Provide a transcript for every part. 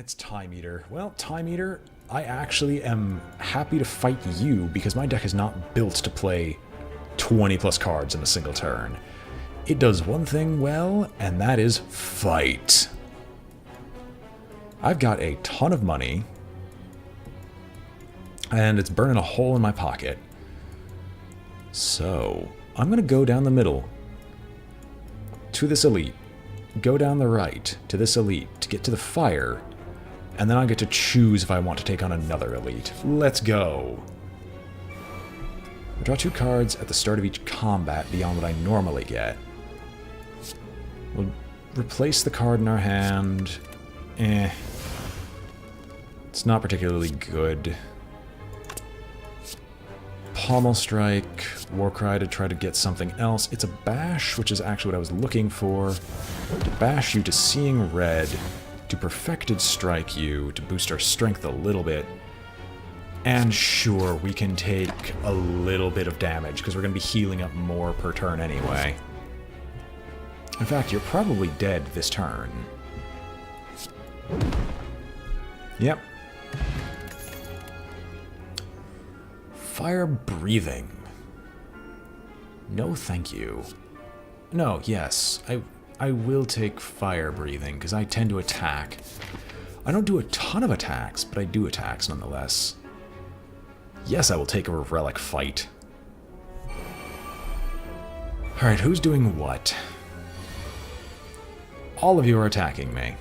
It's Time Eater. Well, Time Eater, I actually am happy to fight you because my deck is not built to play 20 plus cards in a single turn. It does one thing well, and that is fight. I've got a ton of money, and it's burning a hole in my pocket. So, I'm going to go down the middle to this elite, go down the right to this elite to get to the fire, and then I get to choose if I want to take on another elite. Let's go! I draw 2 cards at the start of each combat beyond what I normally get. We'll replace the card in our hand. It's not particularly good. Pommel Strike, Warcry to try to get something else. It's a bash, which is actually what I was looking for. To bash you to Seeing Red, to Perfected Strike you, to boost our strength a little bit. And sure, we can take a little bit of damage, because we're going to be healing up more per turn anyway. In fact, you're probably dead this turn. Yep. Fire Breathing. No, thank you. No, yes. I will take Fire Breathing, because I tend to attack. I don't do a ton of attacks, but I do attacks nonetheless. Yes, I will take a Relic Fight. Alright, who's doing what? All of you are attacking me.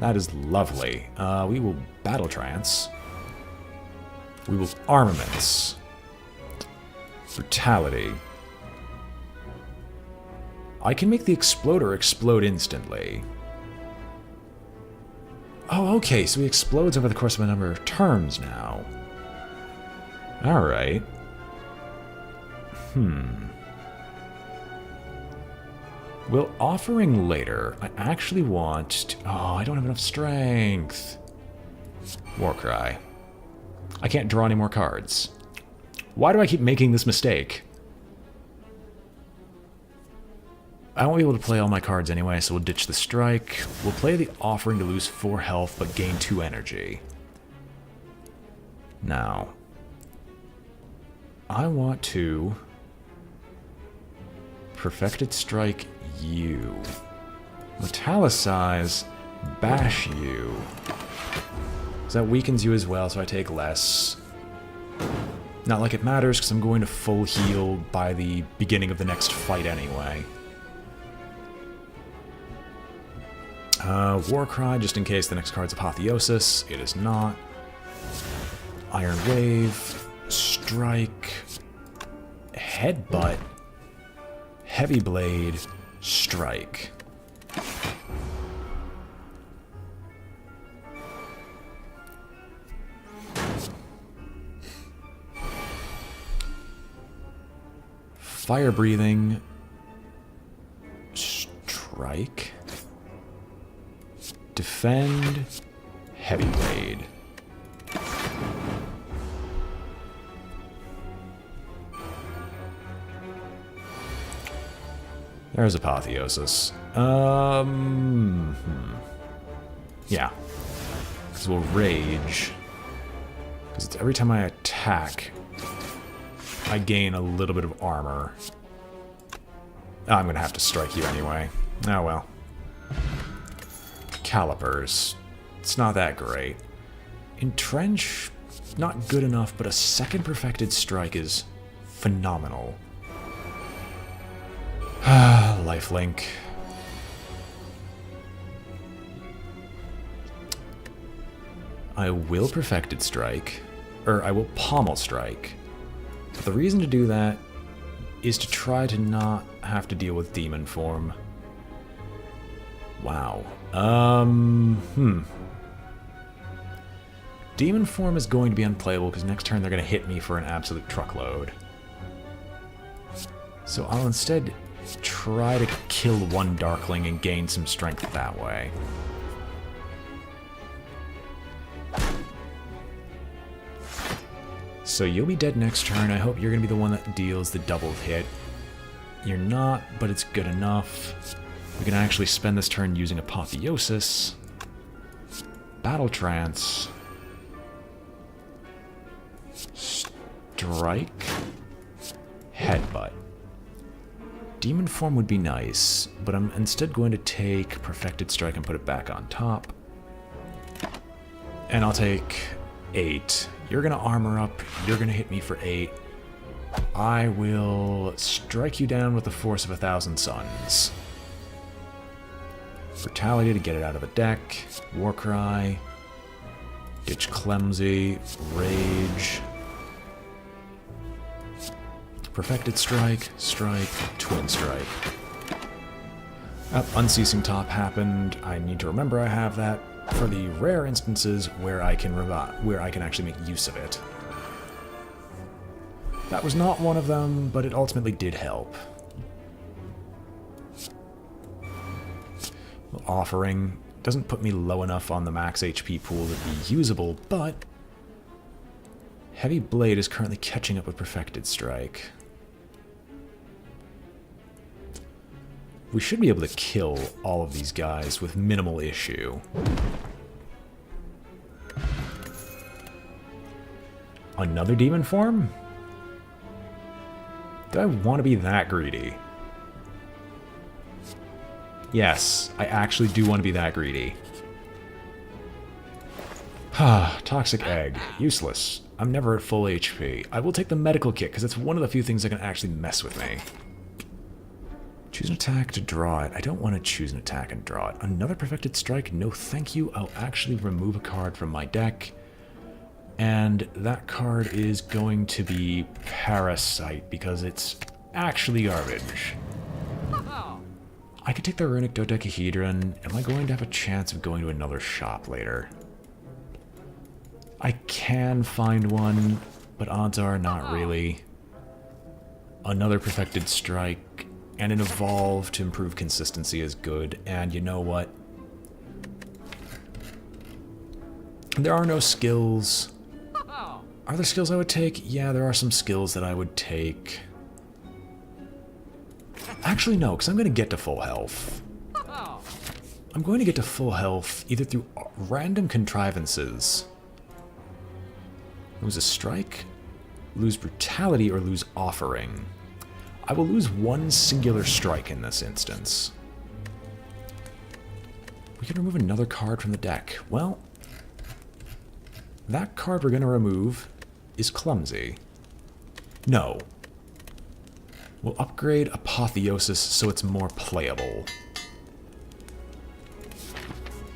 That is lovely. We will Battle Trance. We will Armaments. Brutality. I can make the Exploder explode instantly. Oh, okay, so he explodes over the course of a number of turns now. Alright. Will Offering later. I actually want to... Oh, I don't have enough strength. Warcry. I can't draw any more cards. Why do I keep making this mistake? I won't be able to play all my cards anyway, so we'll ditch the strike. We'll play the Offering to lose 4 health, but gain 2 energy. Now, I want to Perfected Strike you. Metallicize, bash you. So that weakens you as well, so I take less. Not like it matters, because I'm going to full heal by the beginning of the next fight anyway. Warcry, just in case the next card's Apotheosis. It is not. Iron Wave. Strike. Headbutt. Heavy Blade. Strike. Fire Breathing. Strike. Defend. Heavy Blade. There's Apotheosis. Yeah. Because we'll Rage. Because every time I attack, I gain a little bit of armor. I'm going to have to strike you anyway. Oh well. Calipers. It's not that great. Entrench, not good enough, but a second Perfected Strike is phenomenal. Lifelink. I will Perfected Strike, or I will Pommel Strike. But the reason to do that is to try to not have to deal with Demon Form. Wow. Demon Form is going to be unplayable because next turn they're going to hit me for an absolute truckload. So I'll instead try to kill one Darkling and gain some strength that way. So you'll be dead next turn. I hope you're going to be the one that deals the double hit. You're not, but it's good enough. We can actually spend this turn using Apotheosis. Battle Trance. Strike. Headbutt. Demon Form would be nice, but I'm instead going to take Perfected Strike and put it back on top. And I'll take 8. You're going to armor up. You're going to hit me for 8. I will strike you down with the force of 1,000 suns. Brutality to get it out of the deck. Warcry. Ditch Clumsy. Rage. Perfected Strike. Strike. Twin Strike. Unceasing Top happened. I need to remember I have that for the rare instances where I can actually make use of it. That was not one of them, but it ultimately did help. Offering doesn't put me low enough on the max HP pool to be usable, but Heavy Blade is currently catching up with Perfected Strike. We should be able to kill all of these guys with minimal issue. Another demon form? Do I want to be that greedy? Yes, I actually do want to be that greedy. Toxic Egg. Useless. I'm never at full HP. I will take the medical kit, because it's one of the few things that can actually mess with me. Choose an attack to draw it. I don't want to choose an attack and draw it. Another Perfected Strike? No thank you. I'll actually remove a card from my deck. And that card is going to be Parasite, because it's actually garbage. I could take the Runic Dodecahedron. Am I going to have a chance of going to another shop later? I can find one, but odds are not really. Another Perfected Strike and an Evolve to improve consistency is good, and you know what? There are no skills. Are there skills I would take? Yeah, there are some skills that I would take. Actually, no, because I'm going to get to full health. I'm going to get to full health either through random contrivances. Lose a strike, lose brutality, or lose offering. I will lose one singular strike in this instance. We can remove another card from the deck. Well, that card we're going to remove is Clumsy. No. We'll upgrade Apotheosis so it's more playable.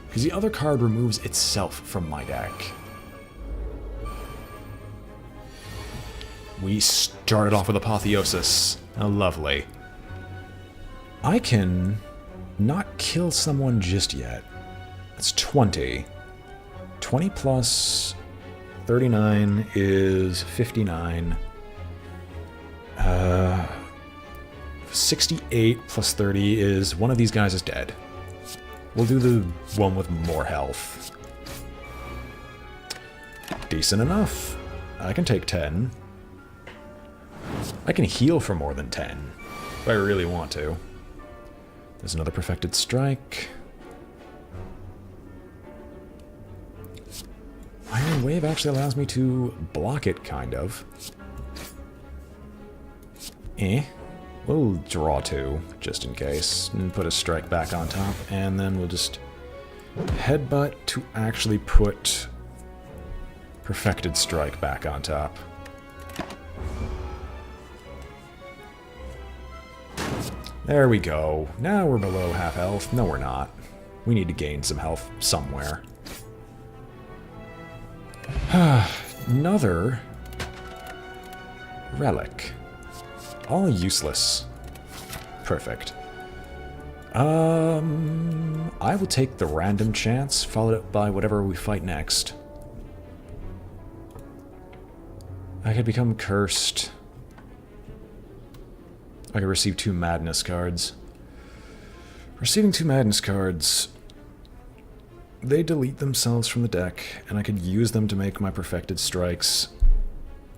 Because the other card removes itself from my deck. We started off with Apotheosis. Oh, lovely. I can not kill someone just yet. It's 20. 20 plus 39 is 59. 68 plus 30 is one of these guys is dead. We'll do the one with more health. Decent enough. I can take 10. I can heal for more than 10, if I really want to. There's another Perfected Strike. Iron Wave actually allows me to block it, kind of. We'll draw 2, just in case, and put a strike back on top, and then we'll just headbutt to actually put Perfected Strike back on top. There we go. Now we're below half health. No, we're not. We need to gain some health somewhere. Another relic. All useless. Perfect. I will take the random chance, followed up by whatever we fight next. I could become cursed. I could receive 2 Madness cards. Receiving 2 Madness cards, they delete themselves from the deck, and I could use them to make my Perfected Strikes,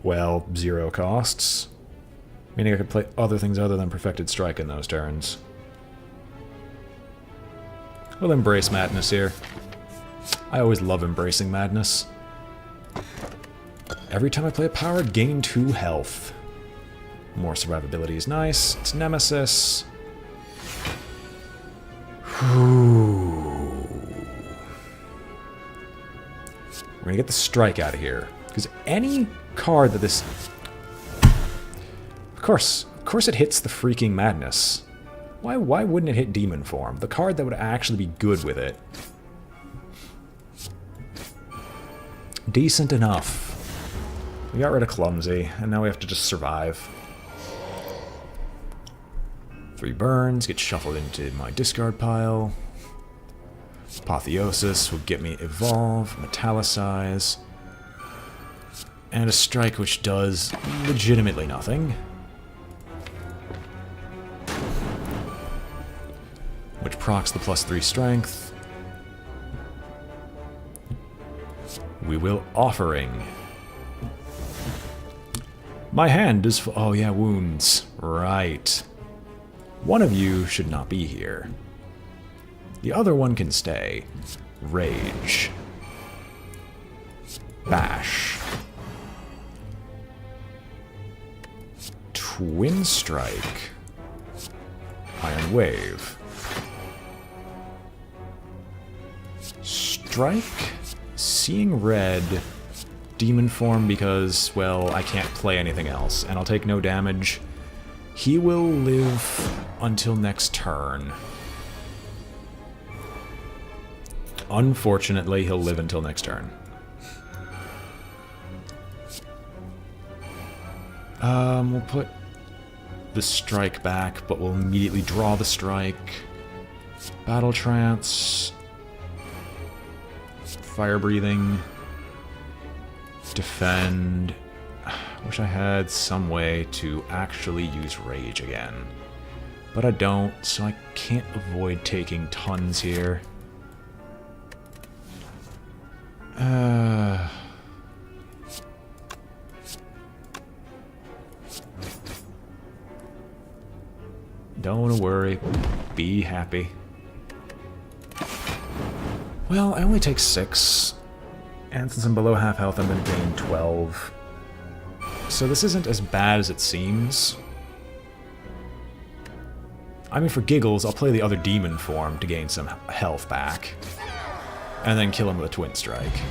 well, 0 costs. Meaning I could play other things other than Perfected Strike in those turns. We'll embrace Madness here. I always love embracing madness. Every time I play a power, gain 2 health. More survivability is nice. It's Nemesis. We're gonna get the strike out of here. Because any card that this... Of course it hits the freaking madness. Why wouldn't it hit demon form? The card that would actually be good with it. Decent enough. We got rid of Clumsy, and now we have to just survive. 3 burns, get shuffled into my discard pile. Apotheosis will get me Evolve, Metallicize, and a Strike which does legitimately nothing. Which procs the +3 strength. We will Offering. My hand is oh yeah, wounds. Right. One of you should not be here. The other one can stay. Rage. Bash. Twin Strike. Iron Wave. Strike. Seeing Red. Demon form because, well, I can't play anything else, and I'll take no damage. He will live until next turn. Unfortunately, he'll live until next turn. We'll put the strike back, but we'll immediately draw the strike. Battle Trance. Fire Breathing. Defend. Wish I had some way to actually use Rage again. But I don't, so I can't avoid taking tons here. Don't worry. Be happy. Well, I only take 6. And since I'm below half health, I'm going to gain 12. So this isn't as bad as it seems. I mean, for giggles, I'll play the other demon form to gain some health back. And then kill him with a Twin Strike.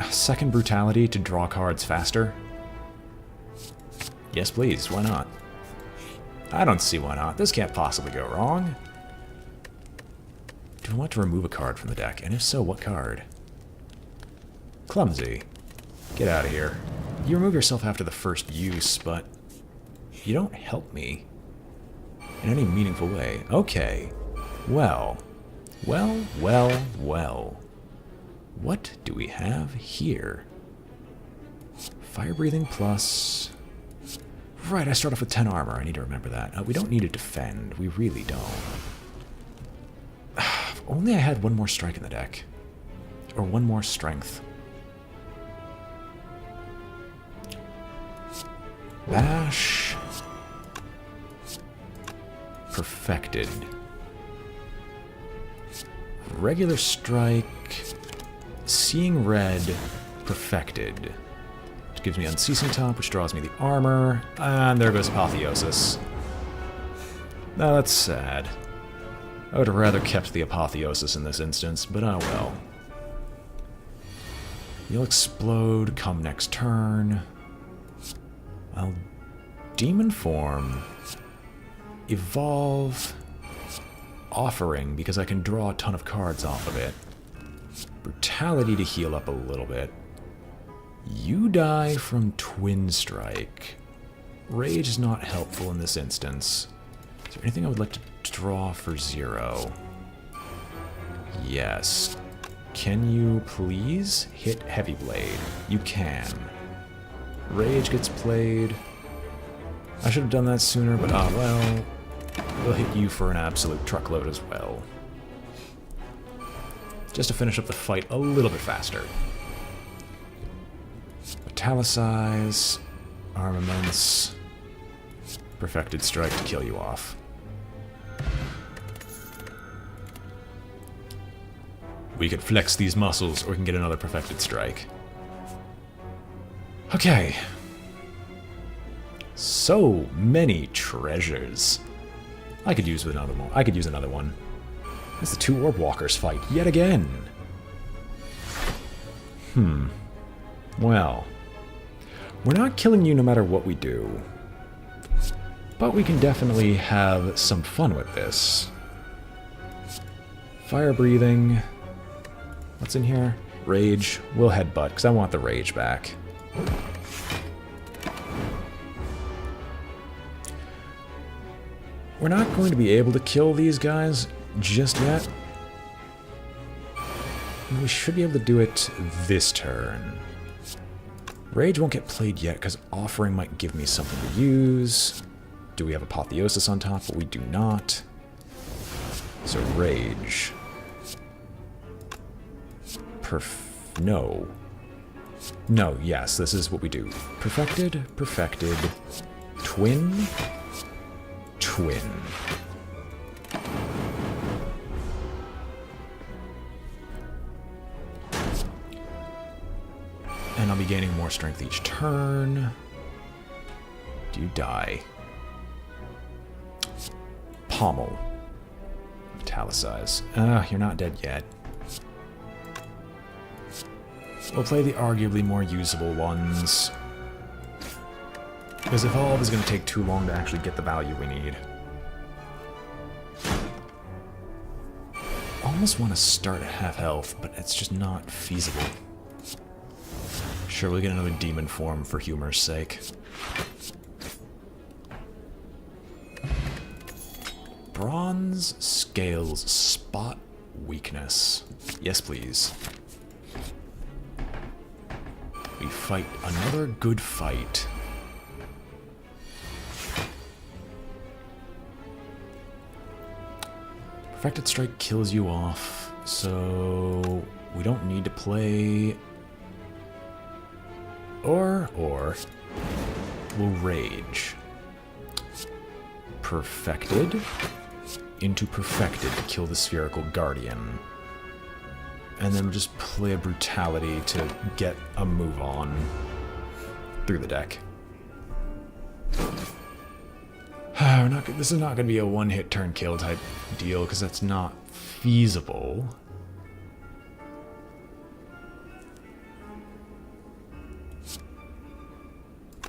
Second Brutality to draw cards faster? Yes, please. Why not? I don't see why not. This can't possibly go wrong. Do I want to remove a card from the deck? And if so, what card? Clumsy. Get out of here. You remove yourself after the first use, but you don't help me in any meaningful way. Okay. Well. What do we have here? Fire Breathing plus... Right, I start off with 10 armor. I need to remember that. We don't need to defend. We really don't. If only I had one more strike in the deck. Or one more strength. Bash. Perfected. Regular strike. Seeing red. Perfected. Which gives me Unceasing Top, which draws me the armor. And there goes Apotheosis. Now that's sad. I would have rather kept the Apotheosis in this instance, but oh well. You'll explode come next turn. I'll demon form. Evolve. Offering, because I can draw a ton of cards off of it. Brutality to heal up a little bit. You die from Twin Strike. Rage is not helpful in this instance. Is there anything I would like to draw for 0? Yes. Can you please hit Heavy Blade? You can. Rage gets played. I should have done that sooner, but ah well. We'll hit you for an absolute truckload as well. Just to finish up the fight a little bit faster. Metallicize. Armaments. Perfected Strike to kill you off. We could flex these muscles, or we can get another perfected strike. Okay. So many treasures. I could use another one. I could use another one. As the two orb walkers fight yet again. Well, we're not killing you no matter what we do. But we can definitely have some fun with this. Fire breathing. What's in here? Rage. We'll headbutt, because I want the rage back. We're not going to be able to kill these guys just yet. We should be able to do it this turn. Rage won't get played yet, because Offering might give me something to use. Do we have Apotheosis on top? But we do not. So Rage. No. No, yes, this is what we do. Perfected, perfected, twin, twin. And I'll be gaining more strength each turn. Do you die? Pommel. Italicize. You're not dead yet. We'll play the arguably more usable ones. Because Evolve is going to take too long to actually get the value we need. I almost want to start at half health, but it's just not feasible. Sure, we'll get another demon form for humor's sake. Bronze Scales Spot Weakness. Yes, please. We fight another good fight. Perfected Strike kills you off, so we don't need to play... Or we'll Rage. Perfected into Perfected to kill the Spherical Guardian. And then we'll just play a Brutality to get a move on through the deck. This is not going to be a one-hit turn kill type deal, because that's not feasible.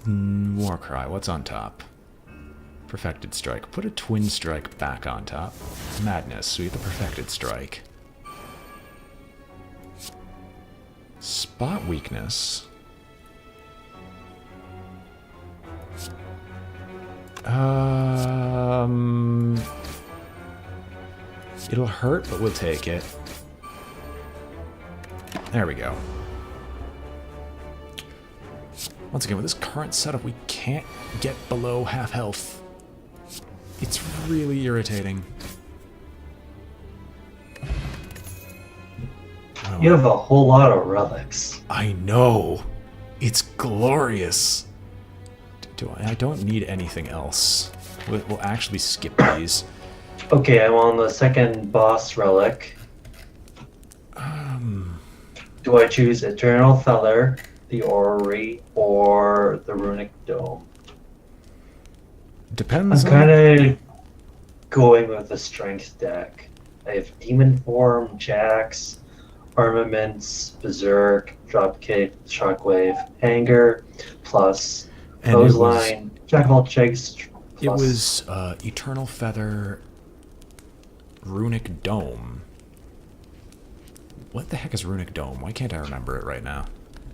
Warcry, what's on top? Perfected Strike. Put a Twin Strike back on top. Madness, so we get the Perfected Strike. Spot Weakness. It'll hurt, but we'll take it. There we go. Once again, with this current setup, we can't get below half health. It's really irritating. You have a whole lot of relics. I know. It's glorious. I don't need anything else. We'll actually skip these. Okay, I'm on the second boss relic. Do I choose Eternal Feather, the Orrery, or the Runic Dome? Depends. I'm kind of going with the strength deck. I have Demon Form, Jax, Armaments, Berserk, Dropkick, Shockwave, Hanger, plus Clothesline, Jack of all trades. It was Eternal Feather, Runic Dome. What the heck is Runic Dome? Why can't I remember it right now?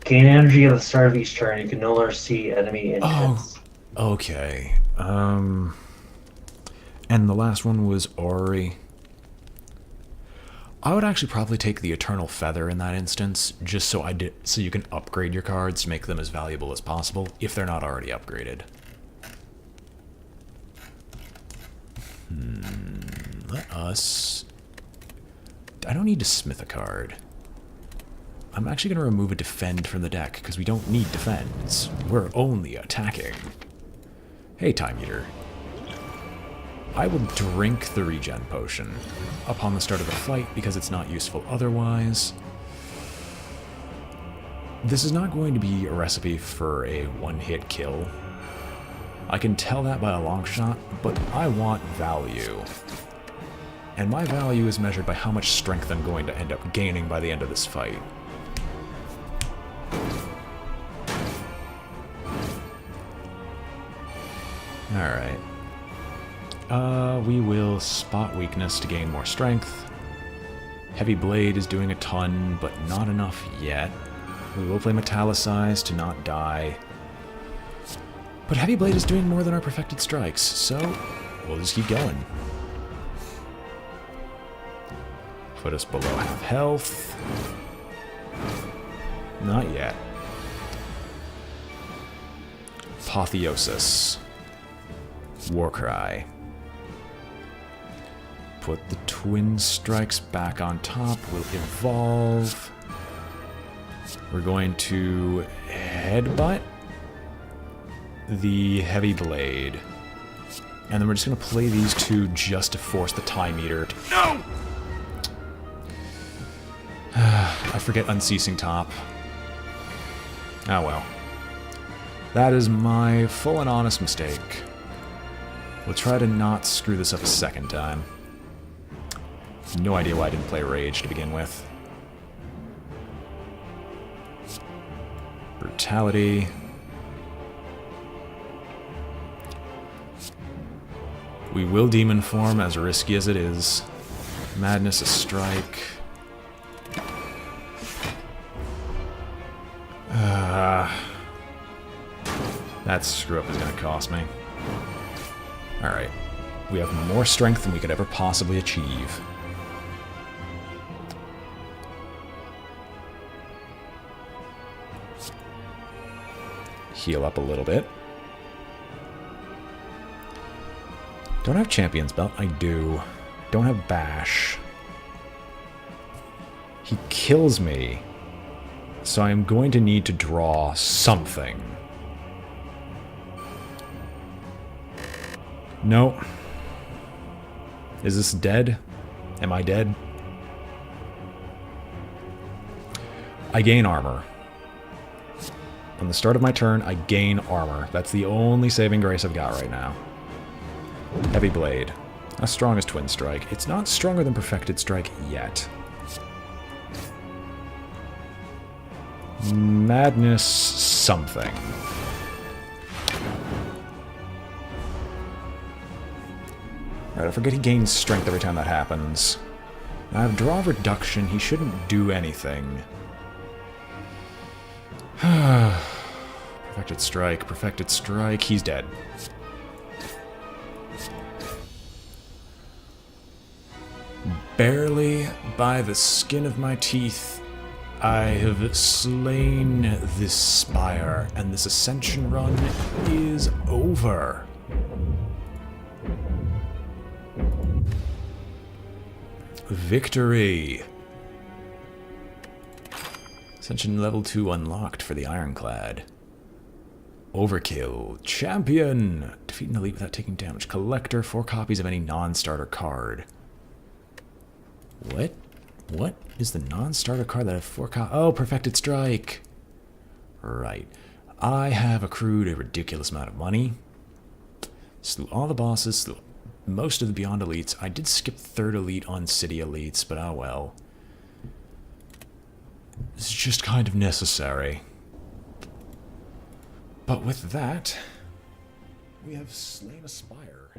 Gain energy at the start of each turn. You can no longer see enemy entrance. Oh, okay. And the last one was Ori. I would actually probably take the Eternal Feather in that instance, just so you can upgrade your cards to make them as valuable as possible, if they're not already upgraded. Let us... I don't need to smith a card. I'm actually going to remove a defend from the deck, because we don't need defends. We're only attacking. Hey, Time Eater. I will drink the regen potion upon the start of the fight because it's not useful otherwise. This is not going to be a recipe for a one-hit kill. I can tell that by a long shot, but I want value. And my value is measured by how much strength I'm going to end up gaining by the end of this fight. Alright. We will spot weakness to gain more strength. Heavy Blade is doing a ton, but not enough yet. We will play Metallicize to not die. But Heavy Blade is doing more than our Perfected Strikes, so we'll just keep going. Put us below half health. Not yet. Apotheosis. Warcry. Put the Twin Strikes back on top. We'll evolve. We're going to headbutt the Heavy Blade. And then we're just going to play these two just to force the Time Eater to... No! I forget Unceasing Top. Oh well. That is my full and honest mistake. We'll try to not screw this up a second time. No idea why I didn't play Rage to begin with. Brutality. We will Demon Form, as risky as it is. Madness, a strike. That screw-up is going to cost me. Alright. We have more strength than we could ever possibly achieve. Heal up a little bit. Don't have Champion's Belt? I do. Don't have Bash. He kills me. So I'm going to need to draw something. No. Is this dead? Am I dead? I gain armor. On the start of my turn, I gain armor. That's the only saving grace I've got right now. Heavy Blade. As strong as Twin Strike. It's not stronger than Perfected Strike yet. Madness something. Right, I forget he gains strength every time that happens. I have draw reduction. He shouldn't do anything. Perfected Strike, Perfected Strike. He's dead. Barely by the skin of my teeth, I have slain this Spire, and this Ascension run is over. Victory! Ascension level 2 unlocked for the Ironclad. Overkill. Champion! Defeat an elite without taking damage. Collector, 4 copies of any non-starter card. What? What is the non-starter card that I have 4 copies? Oh, Perfected Strike! Right. I have accrued a ridiculous amount of money. Slew all the bosses, slew most of the Beyond Elites. I did skip 3rd Elite on City Elites, but oh well. It's just kind of necessary. But with that, we have slain a Spire.